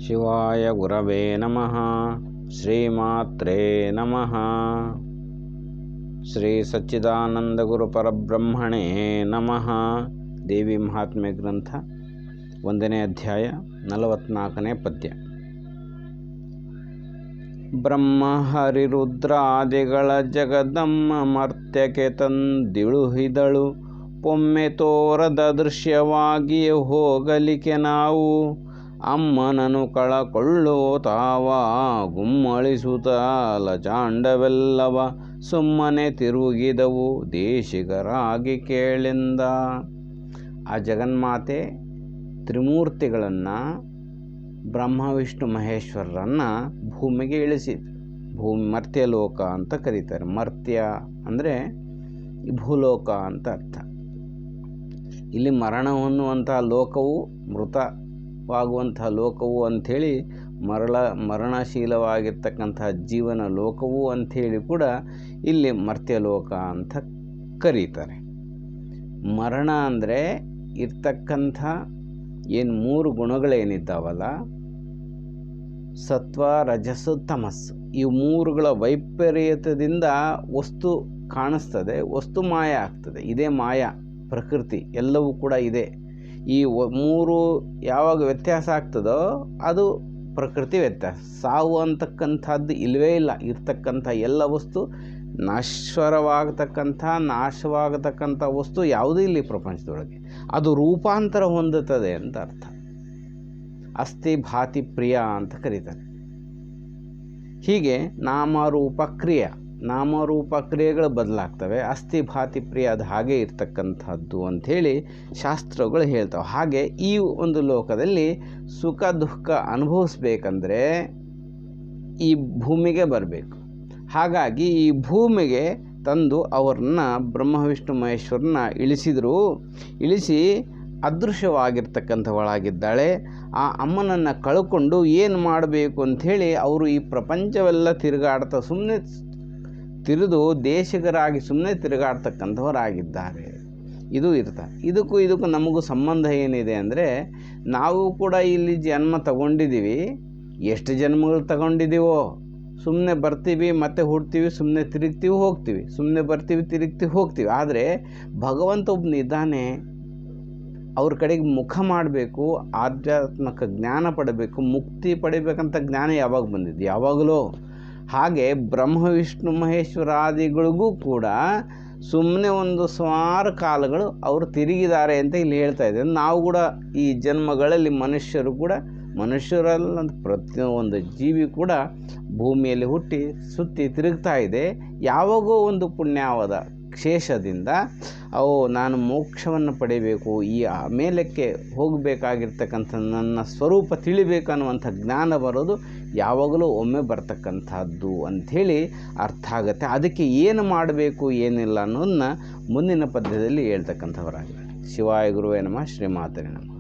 ಶಿವಾಯ ಗುರವೇ ನಮಃ. ಶ್ರೀಮಾತ್ರೇ ನಮಃ. ಶ್ರೀ ಸಚ್ಚಿದಾನಂದ ಗುರು ಪರಬ್ರಹ್ಮಣೇ ನಮಃ. ದೇವಿ ಮಹಾತ್ಮೆ ಗ್ರಂಥ 1ನೇ ಅಧ್ಯಾಯ 44ನೇ ಪದ್ಯ. ಬ್ರಹ್ಮ ಹರಿರುದ್ರಾದಿಗಳ ಜಗದಮ್ಮ ಮರ್ತ್ಯಕ್ಕೆ ತಂದಿಳುಹಿದಳು. ಪೊಮ್ಮೆ ತೋರದ ದೃಶ್ಯವಾಗಿಯೇ ಹೋಗಲಿಕ್ಕೆ ನಾವು. ಅಮ್ಮನನು ಕಳಕೊಳ್ಳೋ ತಾವ ಗುಮ್ಮಳಿಸುತ್ತ ಲಚಾಂಡವೆಲ್ಲವ ಸುಮ್ಮನೆ ತಿರುಗಿದವು ದೇಶಿಗರಾಗಿ ಕೇಳಿಂದ. ಆ ಜಗನ್ಮಾತೆ ತ್ರಿಮೂರ್ತಿಗಳನ್ನು ಬ್ರಹ್ಮ ವಿಷ್ಣು ಮಹೇಶ್ವರರನ್ನು ಭೂಮಿಗೆ ಇಳಿಸಿದ್ರು. ಮರ್ತ್ಯ ಲೋಕ ಅಂತ ಕರೀತಾರೆ. ಮರ್ತ್ಯ ಅಂದರೆ ಭೂಲೋಕ ಅಂತ ಅರ್ಥ. ಇಲ್ಲಿ ಮರಣ ಹೊನ್ನುವಂಥ ಲೋಕವು, ಮೃತವಾಗುವಂಥ ಲೋಕವು ಅಂಥೇಳಿ, ಮರಣಶೀಲವಾಗಿರ್ತಕ್ಕಂಥ ಜೀವನ ಲೋಕವು ಅಂಥೇಳಿ ಕೂಡ ಇಲ್ಲಿ ಮರ್ತ್ಯಲೋಕ ಅಂತ ಕರೀತಾರೆ. ಮರಣ ಅಂದರೆ ಇರ್ತಕ್ಕಂಥ ಏನು 3 ಗುಣಗಳೇನಿದ್ದಾವಲ್ಲ, ಸತ್ವ ರಜಸ್ಸು ತಮಸ್ಸು, ಈ 3ಗಳ ವೈಪರೀತ್ಯದಿಂದ ವಸ್ತು ಕಾಣಿಸ್ತದೆ, ವಸ್ತು ಮಾಯ ಆಗ್ತದೆ. ಇದೇ ಮಾಯ ಪ್ರಕೃತಿ, ಎಲ್ಲವೂ ಕೂಡ ಇದೆ. ಈ 3 ಯಾವಾಗ ವ್ಯತ್ಯಾಸ ಆಗ್ತದೋ ಅದು ಪ್ರಕೃತಿ ವ್ಯತ್ಯಾಸ. ಸಾವು ಅಂತಕ್ಕಂಥದ್ದು ಇಲ್ಲವೇ ಇಲ್ಲ. ಇರ್ತಕ್ಕಂಥ ಎಲ್ಲ ವಸ್ತು ನಾಶವಾಗತಕ್ಕಂಥ ವಸ್ತು ಯಾವುದೂ ಇಲ್ಲಿ ಪ್ರಪಂಚದೊಳಗೆ. ಅದು ರೂಪಾಂತರ ಹೊಂದುತ್ತದೆ ಅಂತ ಅರ್ಥ. ಅಸ್ಥಿ ಭಾತಿ ಪ್ರಿಯ ಅಂತ ಕರೀತಾರೆ. ಹೀಗೆ ನಾಮರೂಪ ಕ್ರಿಯೆಗಳು ಬದಲಾಗ್ತವೆ. ಅಸ್ಥಿ ಭಾತಿ ಪ್ರಿಯ ಅದು ಹಾಗೆ ಇರ್ತಕ್ಕಂಥದ್ದು ಅಂಥೇಳಿ ಶಾಸ್ತ್ರಗಳು ಹೇಳ್ತವೆ. ಹಾಗೆ ಈ ಒಂದು ಲೋಕದಲ್ಲಿ ಸುಖ ದುಃಖ ಅನುಭವಿಸ್ಬೇಕಂದ್ರೆ ಈ ಭೂಮಿಗೆ ಬರಬೇಕು. ಹಾಗಾಗಿ ಈ ಭೂಮಿಗೆ ತಂದು ಅವ್ರನ್ನ ಬ್ರಹ್ಮ ವಿಷ್ಣು ಮಹೇಶ್ವರನ ಇಳಿಸಿ ಅದೃಶ್ಯವಾಗಿರ್ತಕ್ಕಂಥವಳಾಗಿದ್ದಾಳೆ. ಆ ಅಮ್ಮನನ್ನು ಕಳ್ಕೊಂಡು ಏನು ಮಾಡಬೇಕು ಅಂಥೇಳಿ ಅವರು ಈ ಪ್ರಪಂಚವೆಲ್ಲ ತಿರುಗಾಡ್ತಾ ತಿರುದು ದೇಶಿಗರಾಗಿ ಸುಮ್ಮನೆ ತಿರುಗಾಡ್ತಕ್ಕಂಥವರಾಗಿದ್ದಾರೆ. ಇದು ಇರ್ತಾರೆ. ಇದಕ್ಕೂ ನಮಗೂ ಸಂಬಂಧ ಏನಿದೆ ಅಂದರೆ, ನಾವು ಕೂಡ ಇಲ್ಲಿ ಜನ್ಮ ತಗೊಂಡಿದ್ದೀವಿ. ಎಷ್ಟು ಜನ್ಮಗಳು ತಗೊಂಡಿದ್ದೀವೋ, ಸುಮ್ಮನೆ ಬರ್ತೀವಿ ಮತ್ತೆ ಹುಡ್ತೀವಿ, ಸುಮ್ಮನೆ ತಿರುಗ್ತೀವಿ ಹೋಗ್ತೀವಿ, ಸುಮ್ಮನೆ ಬರ್ತೀವಿ ತಿರುಗ್ತೀವಿ ಹೋಗ್ತೀವಿ. ಆದರೆ ಭಗವಂತ ಒಬ್ಬನಿದ್ದಾನೆ. ಅವ್ರ ಕಡೆಗೆ ಮುಖ ಮಾಡಬೇಕು, ಆಧ್ಯಾತ್ಮಿಕ ಜ್ಞಾನ ಪಡಬೇಕು, ಮುಕ್ತಿ ಪಡಿಬೇಕಂತ ಜ್ಞಾನ ಯಾವಾಗ ಬಂದಿದ್ದು? ಯಾವಾಗಲೂ. ಹಾಗೆ ಬ್ರಹ್ಮ ವಿಷ್ಣು ಮಹೇಶ್ವರಾದಿಗಳಿಗೂ ಕೂಡ ಸುಮ್ಮನೆ ಒಂದು ಸುಮಾರು ಕಾಲಗಳು ಅವರು ತಿರುಗಿದ್ದಾರೆ ಅಂತ ಇಲ್ಲಿ ಹೇಳ್ತಾ ಇದ್ದಾರೆ. ನಾವು ಕೂಡ ಈ ಜನ್ಮಗಳಲ್ಲಿ ಮನುಷ್ಯರಲ್ಲ, ಪ್ರತಿಯೊಂದು ಜೀವಿ ಕೂಡ ಭೂಮಿಯಲ್ಲಿ ಹುಟ್ಟಿ ಸುತ್ತಿ ತಿರುಗ್ತಾ ಇದೆ. ಯಾವಾಗೋ ಒಂದು ಪುಣ್ಯಾವದ ಶೇಷದಿಂದ ನಾನು ಮೋಕ್ಷವನ್ನು ಪಡಿಬೇಕು, ಈ ಮೇಲಕ್ಕೆ ಹೋಗಬೇಕಾಗಿರ್ತಕ್ಕಂಥ ನನ್ನ ಸ್ವರೂಪ ತಿಳಿಬೇಕು ಅನ್ನುವಂಥ ಜ್ಞಾನ ಬರೋದು ಯಾವಾಗಲೂ ಒಮ್ಮೆ ಬರ್ತಕ್ಕಂಥದ್ದು ಅಂಥೇಳಿ ಅರ್ಥ ಆಗುತ್ತೆ. ಅದಕ್ಕೆ ಏನು ಮಾಡಬೇಕು ಏನಿಲ್ಲ ಅನ್ನೋದನ್ನ ಮುಂದಿನ ಪದ್ಯದಲ್ಲಿ ಹೇಳ್ತಕ್ಕಂಥವರಾಗಿದ್ದಾರೆ. ಶಿವಾಯ ಗುರುವೇ ನಮಃ. ಶ್ರೀಮಾತರೇ ನಮಃ.